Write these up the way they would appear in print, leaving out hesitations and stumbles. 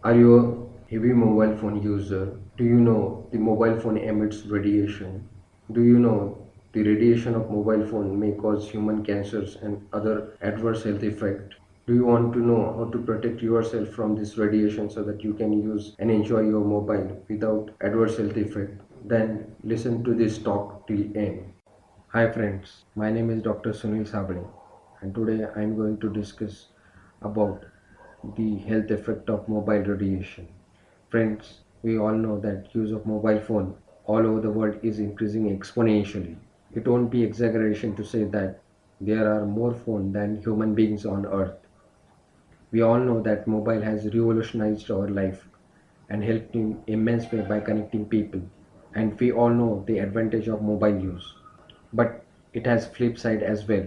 Are you a heavy mobile phone user? Do you know the mobile phone emits radiation? Do you know the radiation of mobile phone may cause human cancers and other adverse health effects? Do you want to know how to protect yourself from this radiation so that you can use and enjoy your mobile without adverse health effect? Then listen to this talk till end. Hi friends, my name is Dr. Sunil Sable and today I am going to discuss about the health effect of mobile radiation. Friends, we all know that use of mobile phone all over the world is increasing exponentially. It won't be exaggeration to say that there are more phones than human beings on earth. We all know that mobile has revolutionized our life and helped in immense way by connecting people. And we all know the advantage of mobile use. But it has flip side as well.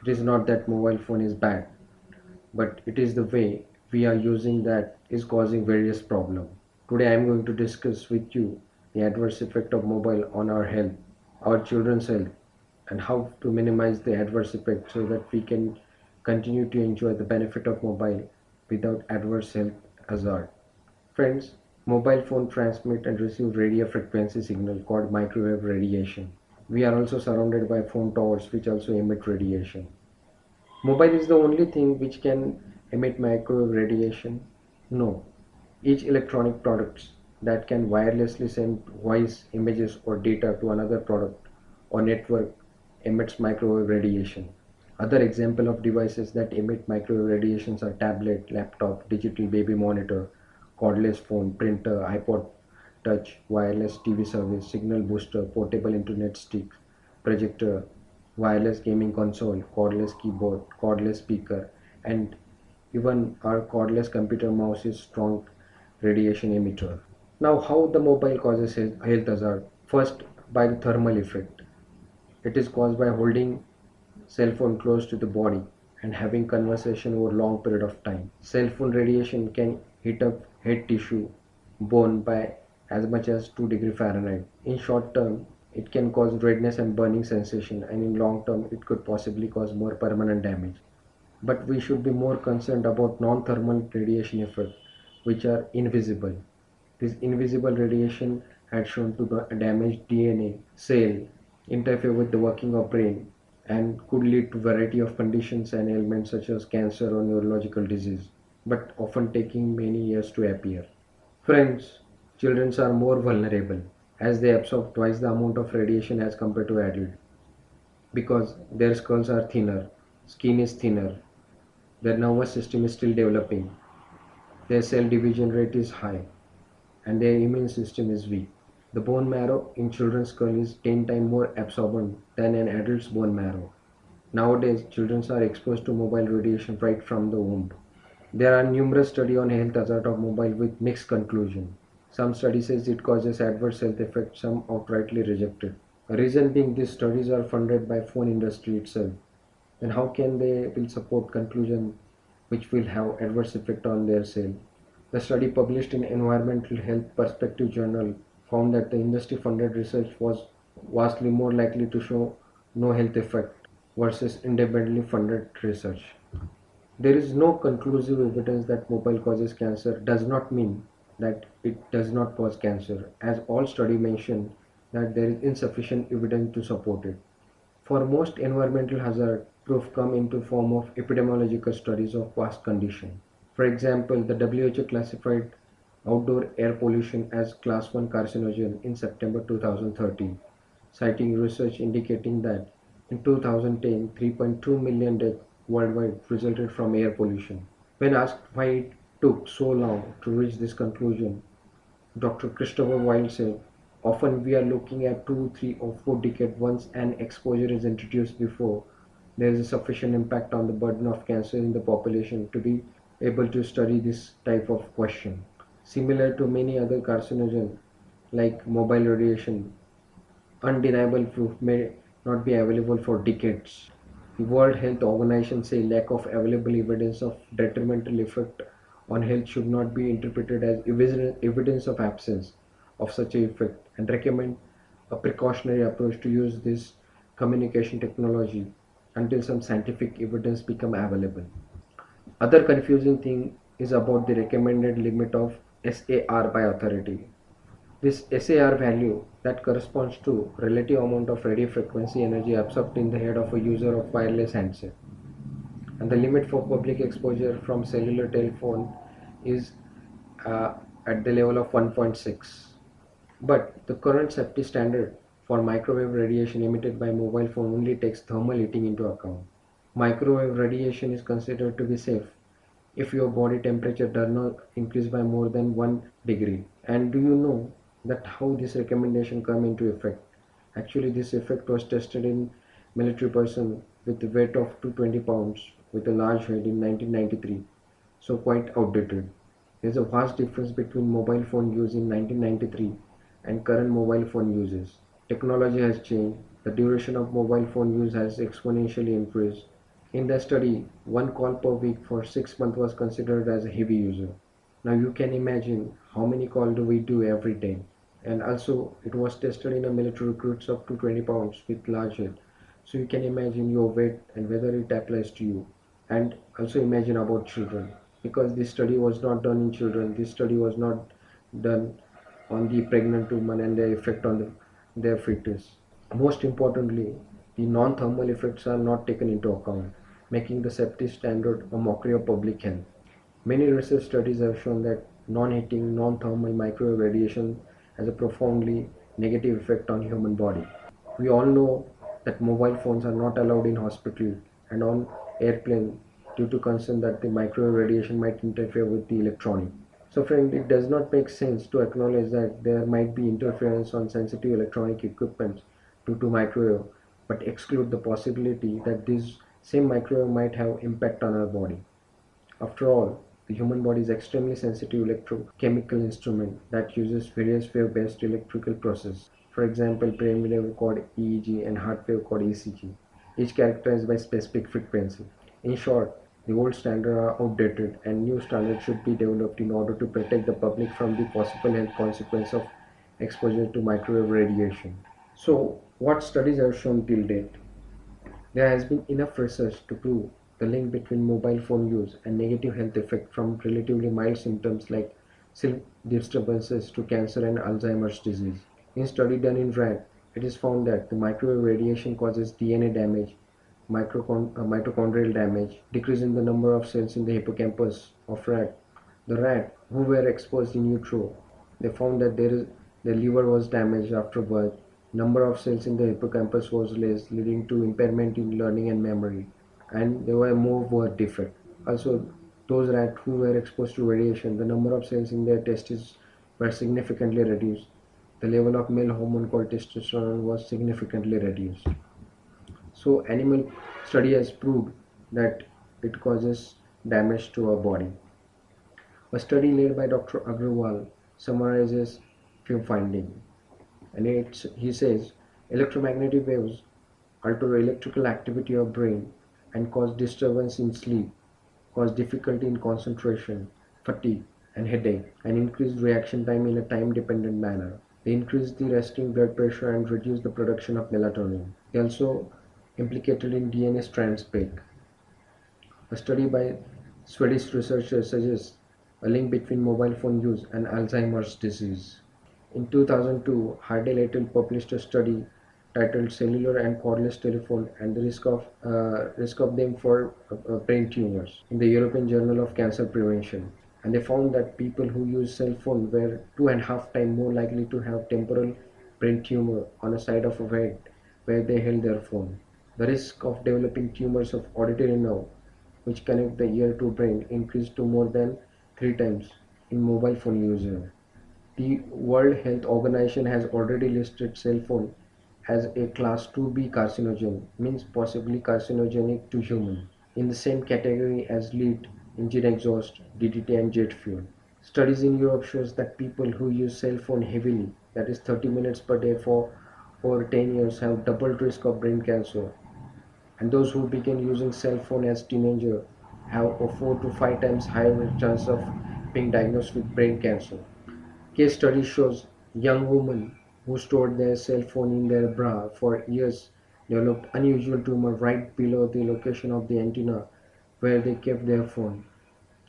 It is not that mobile phone is bad, but it is the way we are using that is causing various problems. Today I am going to discuss with you the adverse effect of mobile on our health, our children's health, and how to minimize the adverse effect so that we can continue to enjoy the benefit of mobile without adverse health hazard. Friends, mobile phone transmit and receive radio frequency signal called microwave radiation. We are also surrounded by phone towers which also emit radiation. Mobile is the only thing which can emit microwave radiation? No. Each electronic products that can wirelessly send voice, images or data to another product or network emits microwave radiation. Other example of devices that emit microwave radiations are tablet, laptop, digital baby monitor, cordless phone, printer, iPod touch, wireless TV service, signal booster, portable internet stick, projector, wireless gaming console, cordless keyboard, cordless speaker, and even our cordless computer mouse is strong radiation emitter. Now, how the mobile causes health hazard? First, by the thermal effect. It is caused by holding cell phone close to the body and having conversation over long period of time. Cell phone radiation can heat up head tissue, bone by as much as 2 degrees Fahrenheit. In short term, it can cause redness and burning sensation, and in long term, it could possibly cause more permanent damage. But we should be more concerned about non-thermal radiation effects, which are invisible. This invisible radiation had shown to damage DNA, cell, interfere with the working of brain, and could lead to variety of conditions and ailments such as cancer or neurological disease, but often taking many years to appear. Friends, children are more vulnerable as they absorb twice the amount of radiation as compared to adults because their skulls are thinner, skin is thinner, their nervous system is still developing, their cell division rate is high, and their immune system is weak. The bone marrow in children's skull is 10 times more absorbent than an adult's bone marrow. Nowadays, children are exposed to mobile radiation right from the womb. There are numerous studies on health hazard of mobile with mixed conclusion. Some studies says it causes adverse health effects, some outrightly rejected. The reason being these studies are funded by phone industry itself. Then how can they will support conclusion which will have adverse effect on their sale? The study published in Environmental Health Perspective Journal found that the industry funded research was vastly more likely to show no health effect versus independently funded research. There is no conclusive evidence that mobile causes cancer does not mean that it does not cause cancer, as all studies mention that there is insufficient evidence to support it. For most environmental hazard, proof come into form of epidemiological studies of past condition. For example, the WHO classified outdoor air pollution as class 1 carcinogen in September 2013, citing research indicating that in 2010, 3.2 million deaths worldwide resulted from air pollution. When asked why it took so long to reach this conclusion, Dr. Christopher Wilde said, often we are looking at 2, 3 or 4 decades once an exposure is introduced before there is a sufficient impact on the burden of cancer in the population to be able to study this type of question. Similar to many other carcinogens like mobile radiation, undeniable proof may not be available for decades. The World Health Organization say lack of available evidence of detrimental effect on health should not be interpreted as evidence of absence of such a effect and recommend a precautionary approach to use this communication technology until some scientific evidence become available. Other confusing thing is about the recommended limit of SAR by authority. This SAR value that corresponds to relative amount of radio frequency energy absorbed in the head of a user of wireless handset. And the limit for public exposure from cellular telephone is uh, at the level of 1.6. But the current safety standard for microwave radiation emitted by mobile phone only takes thermal heating into account. Microwave radiation is considered to be safe if your body temperature does not increase by more than 1 degree. And do you know that how this recommendation come into effect? Actually, this effect was tested in military person with a weight of 220 pounds with a large head in 1993, so quite outdated. There is a vast difference between mobile phone use in 1993 and current mobile phone uses. Technology has changed, the duration of mobile phone use has exponentially increased. In the study, one call per week for 6 months was considered as a heavy user. Now you can imagine how many calls do we do every day. And also it was tested in a military recruits up to 20 pounds with large head. So you can imagine your weight and whether it applies to you. And also imagine about children. Because this study was not done in children, this study was not done on the pregnant woman and their effect on their fetus. Most importantly, the non-thermal effects are not taken into account, making the safety standard a mockery of public health. Many research studies have shown that non-heating, non-thermal microwave radiation has a profoundly negative effect on human body. We all know that mobile phones are not allowed in hospital and on airplane due to concern that the microwave radiation might interfere with the electronic. So friend, it does not make sense to acknowledge that there might be interference on sensitive electronic equipment due to microwave, but exclude the possibility that this same microwave might have impact on our body. After all, the human body is extremely sensitive electrochemical instrument that uses various wave-based electrical process. For example, brain wave called EEG and heart wave called ECG, each characterized by specific frequency. In short, the old standards are outdated and new standards should be developed in order to protect the public from the possible health consequence of exposure to microwave radiation. So, what studies have shown till date? There has been enough research to prove the link between mobile phone use and negative health effects from relatively mild symptoms like sleep disturbances to cancer and Alzheimer's disease. In study done in rat, it is found that the microwave radiation causes DNA damage, mitochondrial damage, decrease in the number of cells in the hippocampus of rat. The rat who were exposed in utero, they found that their liver was damaged after birth, number of cells in the hippocampus was less, leading to impairment in learning and memory, and there were more birth defect. Also, those rats who were exposed to radiation, the number of cells in their testes were significantly reduced. The level of male hormone called testosterone was significantly reduced. So, animal study has proved that it causes damage to our body. A study led by Dr. Agrawal summarizes few findings, and he says electromagnetic waves alter electrical activity of brain and cause disturbance in sleep, cause difficulty in concentration, fatigue, and headache, and increase reaction time in a time-dependent manner. They increase the resting blood pressure and reduce the production of melatonin. They also implicated in DNA strands break. A study by Swedish researchers suggests a link between mobile phone use and Alzheimer's disease. In 2002, Hardell et al. Published a study titled "Cellular and Cordless Telephone and the Risk of Them for Brain Tumors" in the European Journal of Cancer Prevention, and they found that people who use cell phone were 2.5 times more likely to have temporal brain tumor on the side of a head where they held their phone. The risk of developing tumors of auditory nerve, which connect the ear to brain, increased to more than 3 times in mobile phone user. The World Health Organization has already listed cell phone as a class 2B carcinogen, means possibly carcinogenic to human, in the same category as lead, engine exhaust, DDT and jet fuel. Studies in Europe shows that people who use cell phone heavily, that is 30 minutes per day for over 10 years, have double risk of brain cancer, and those who begin using cell phone as teenager have a 4 to 5 times higher chance of being diagnosed with brain cancer. Case study shows young women who stored their cell phone in their bra for years developed unusual tumor right below the location of the antenna where they kept their phone.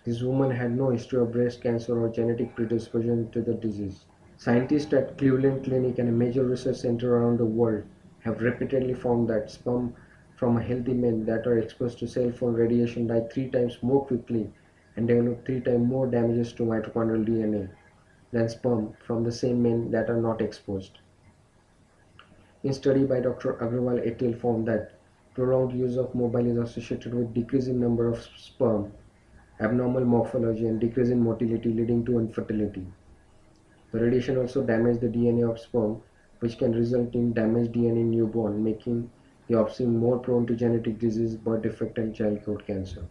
This woman had no history of breast cancer or genetic predisposition to the disease. Scientists at Cleveland Clinic and a major research center around the world have repeatedly found that sperm from healthy men that are exposed to cell phone radiation die 3 times more quickly and develop 3 times more damages to mitochondrial DNA than sperm from the same men that are not exposed. A study by Dr. Agrawal et al. Found that prolonged use of mobile is associated with decrease in number of sperm, abnormal morphology, and decrease in motility leading to infertility. The radiation also damages the DNA of sperm, which can result in damaged DNA in newborn, making the offspring more prone to genetic disease, birth defect, and childhood cancer.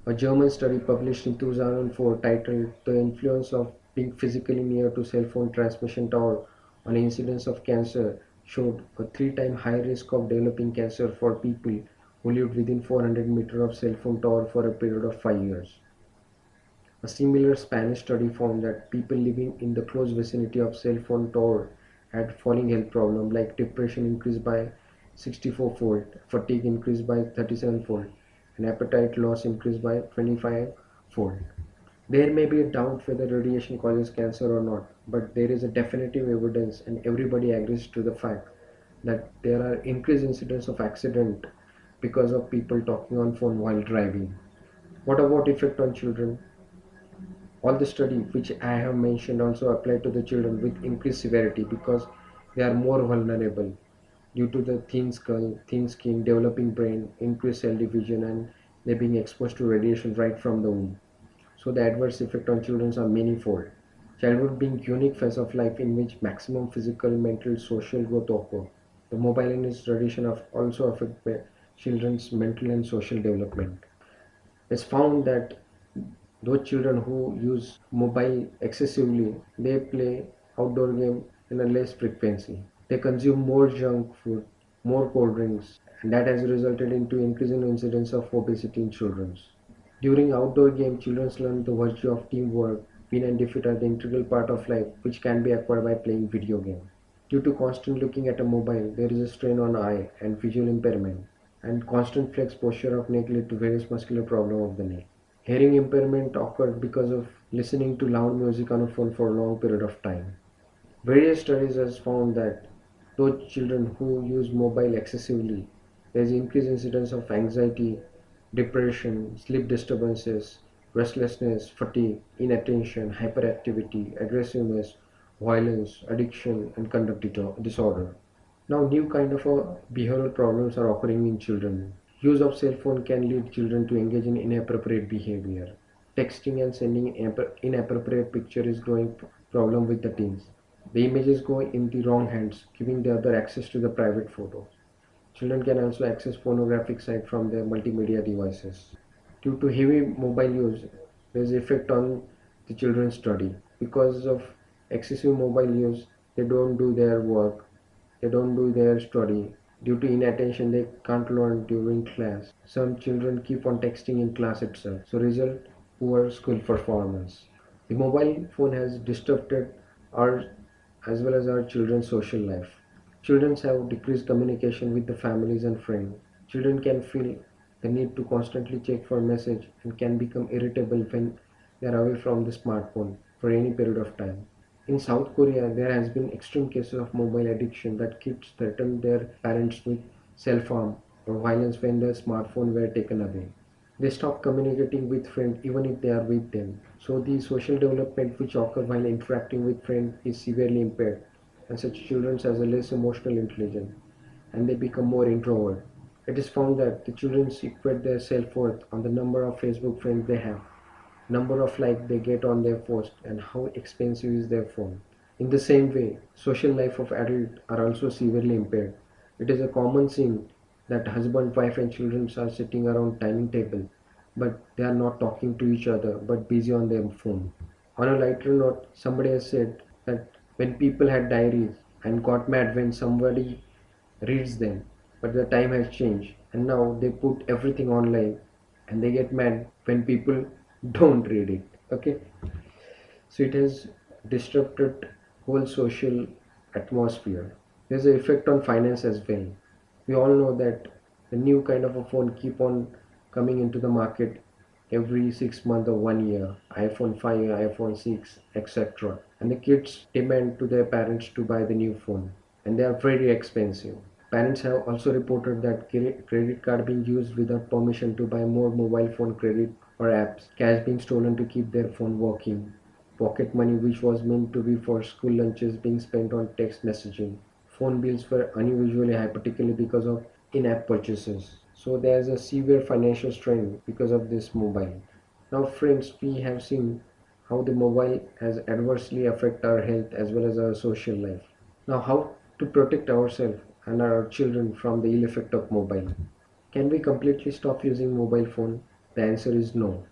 A German study published in 2004 titled "The Influence of Being Physically Near to Cell Phone Transmission Tower on the Incidence of Cancer" showed a 3 times higher risk of developing cancer for people who lived within 400 meters of cell phone tower for a period of 5 years. A similar Spanish study found that people living in the close vicinity of cell phone tower had falling health problems like depression increased by 64-fold, fatigue increased by 37-fold, and appetite loss increased by 25-fold. There may be a doubt whether radiation causes cancer or not, but there is a definitive evidence and everybody agrees to the fact that there are increased incidents of accident because of people talking on phone while driving. What about effect on children? All the study which I have mentioned also apply to the children with increased severity because they are more vulnerable due to the thin skull, thin skin, developing brain, increased cell division, and they being exposed to radiation right from the womb. So the adverse effect on children are manifold. Childhood being unique phase of life in which maximum physical, mental, social growth occur. The mobile and its radiation also affect children's mental and social development. It's found that those children who use mobile excessively, they play outdoor game in a less frequency. They consume more junk food, more cold drinks, and that has resulted into increasing incidence of obesity in children. During outdoor game, children learn the virtue of teamwork. Win and defeat are the integral part of life, which can be acquired by playing video game. Due to constant looking at a mobile, there is a strain on eye and visual impairment, and constant flex posture of neck lead to various muscular problems of the neck. Hearing impairment occurred because of listening to loud music on a phone for a long period of time. Various studies have found that those children who use mobile excessively, there is increased incidence of anxiety, depression, sleep disturbances, restlessness, fatigue, inattention, hyperactivity, aggressiveness, violence, addiction, and conduct disorder. Now, new kind of behavioral problems are occurring in children. Use of cell phone can lead children to engage in inappropriate behavior. Texting and sending inappropriate picture is growing problem with the teens. The images go in the wrong hands, giving the other access to the private photos. Children can also access pornographic sites from their multimedia devices. Due to heavy mobile use, there is effect on the children's study. Because of excessive mobile use, they don't do their work, they don't do their study. Due to inattention, they can't learn during class. Some children keep on texting in class itself, so result poor school performance. The mobile phone has disrupted our as well as our children's social life. Children have decreased communication with the families and friends. Children can feel the need to constantly check for message and can become irritable when they are away from the smartphone for any period of time. In South Korea, there has been extreme cases of mobile addiction that kids threaten their parents with self-harm or violence when their smartphone were taken away. They stop communicating with friends even if they are with them. So the social development which occur while interacting with friends is severely impaired, and such children has a less emotional intelligence and they become more introvert. It is found that the children equate their self-worth on the number of Facebook friends they have, number of likes they get on their post, and how expensive is their phone. In the same way, social life of adults are also severely impaired. It is a common scene that husband, wife and children are sitting around dining table, but they are not talking to each other but busy on their phone. On a lighter note, somebody has said that when people had diaries and got mad when somebody reads them, but the time has changed and now they put everything online and they get mad when people don't read it. Okay, so it has disrupted whole social atmosphere. There's an effect on finance as well. We all know that the new kind of a phone keep on coming into the market every 6 months or 1 year, iPhone 5, iPhone 6, etc. And the kids demand to their parents to buy the new phone, and they are very expensive. Parents have also reported that credit card being used without permission to buy more mobile phone credit or apps, cash being stolen to keep their phone working, pocket money which was meant to be for school lunches being spent on text messaging. Phone bills were unusually high, particularly because of in-app purchases. So there's a severe financial strain because of this mobile. Now friends, we have seen how the mobile has adversely affected our health as well as our social life. Now how to protect ourselves and our children from the ill effect of mobile. Can we completely stop using mobile phone? The answer is no.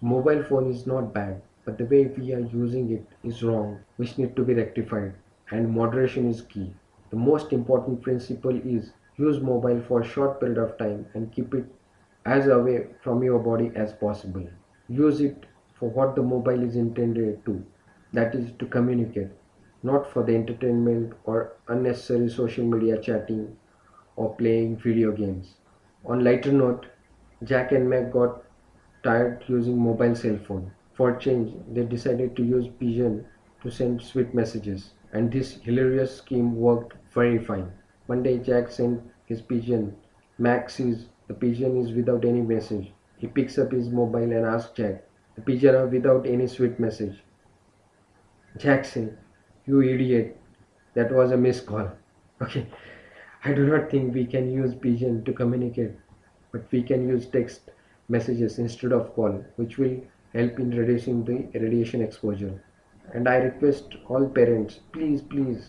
Mobile phone is not bad, but the way we are using it is wrong, which need to be rectified, and moderation is key. The most important principle is use mobile for a short period of time and keep it as away from your body as possible. Use it for what the mobile is intended to, that is to communicate, not for the entertainment or unnecessary social media chatting or playing video games. On lighter note, Jack and Meg got tired using mobile cell phone. For change, they decided to use pigeon to send sweet messages, and this hilarious scheme worked very fine. One day Jack sent his pigeon. Max sees the pigeon is without any message. He picks up his mobile and asks Jack, the pigeon are without any sweet message. Jack said, you idiot, that was a missed call. Okay, I do not think we can use pigeon to communicate, but we can use text messages instead of call, which will help in reducing the radiation exposure. And I request all parents, please do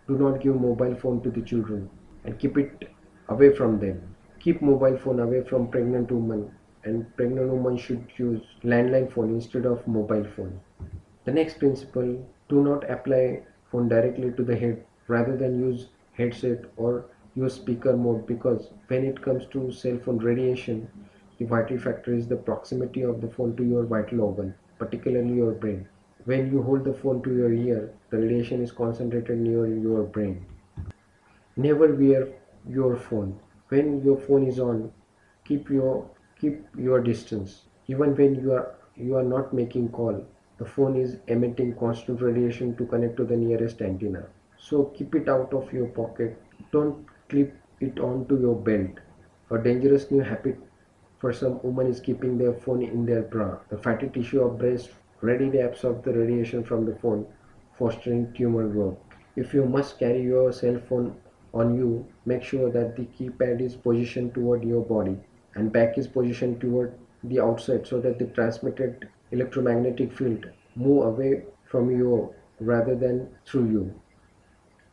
not give mobile phone to the children and keep it away from them. Keep mobile phone away from pregnant women, and pregnant women should use landline phone instead of mobile phone. The next principle, do not apply phone directly to the head, rather than use headset or use speaker mode, because when it comes to cell phone radiation, the vital factor is the proximity of the phone to your vital organ, particularly your brain. When you hold the phone to your ear, the radiation is concentrated near your brain. Never wear your phone. When your phone is on, keep your distance. Even when you are not making call, the phone is emitting constant radiation to connect to the nearest antenna. So keep it out of your pocket. Don't clip it onto your belt. A dangerous new habit for some women is keeping their phone in their bra. The fatty tissue of breast readily absorbs the radiation from the phone, fostering tumor growth. If you must carry your cell phone on you, make sure that the keypad is positioned toward your body and back is positioned toward the outside, so that the transmitted electromagnetic field move away from you rather than through you.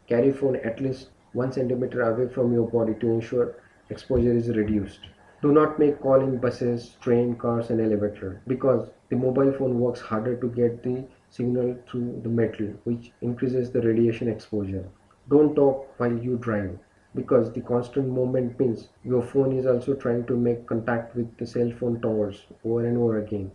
Carry phone at least 1 centimeter away from your body to ensure exposure is reduced. Do not make call in buses, train, cars and elevator, because the mobile phone works harder to get the signal through the metal, which increases the radiation exposure. Don't talk while you drive, because the constant movement means your phone is also trying to make contact with the cell phone towers over and over again,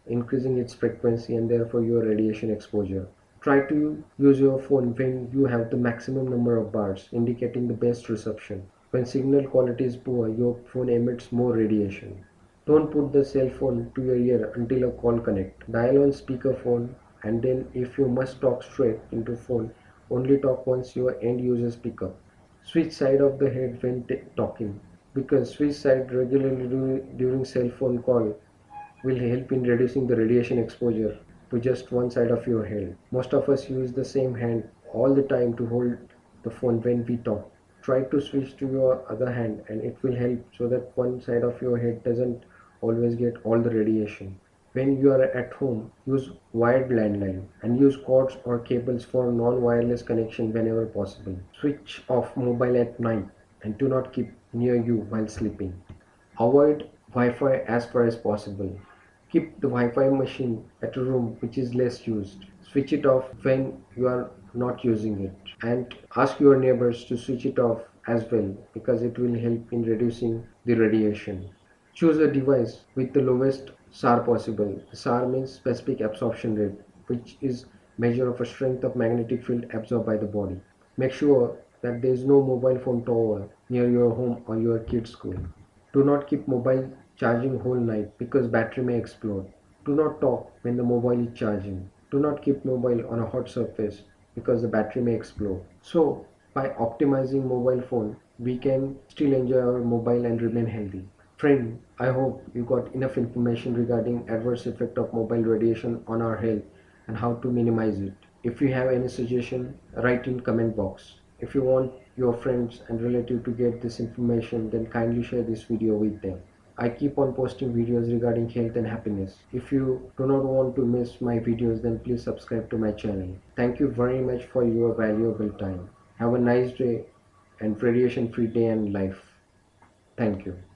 increasing its frequency and therefore your radiation exposure. Try to use your phone when you have the maximum number of bars, indicating the best reception. When signal quality is poor, your phone emits more radiation. Don't put the cell phone to your ear until a call connect. Dial on speakerphone, and then if you must talk straight into phone, only talk once your end users pick up. Switch side of the head when talking, because switch side regularly during cell phone call will help in reducing the radiation exposure to just one side of your head. Most of us use the same hand all the time to hold the phone when we talk. Try to switch to your other hand, and it will help so that one side of your head doesn't always get all the radiation. When you are at home, use wired landline and use cords or cables for non-wireless connection whenever possible. Switch off mobile at night and do not keep near you while sleeping. Avoid Wi-Fi as far as possible. Keep the Wi-Fi machine at a room which is less used. Switch it off when you are not using it. And ask your neighbors to switch it off as well, because it will help in reducing the radiation. Choose a device with the lowest SAR possible. SAR means specific absorption rate, which is measure of a strength of magnetic field absorbed by the body. Make sure that there is no mobile phone tower near your home or your kids' school. Do not keep mobile charging whole night because battery may explode. Do not talk when the mobile is charging. Do not keep mobile on a hot surface because the battery may explode. So, by optimizing mobile phone, we can still enjoy our mobile and remain healthy. Friend, I hope you got enough information regarding adverse effect of mobile radiation on our health and how to minimize it. If you have any suggestion, write in comment box. If you want your friends and relatives to get this information, then kindly share this video with them. I keep on posting videos regarding health and happiness. If you do not want to miss my videos, then please subscribe to my channel. Thank you very much for your valuable time. Have a nice day and radiation free day and life. Thank you.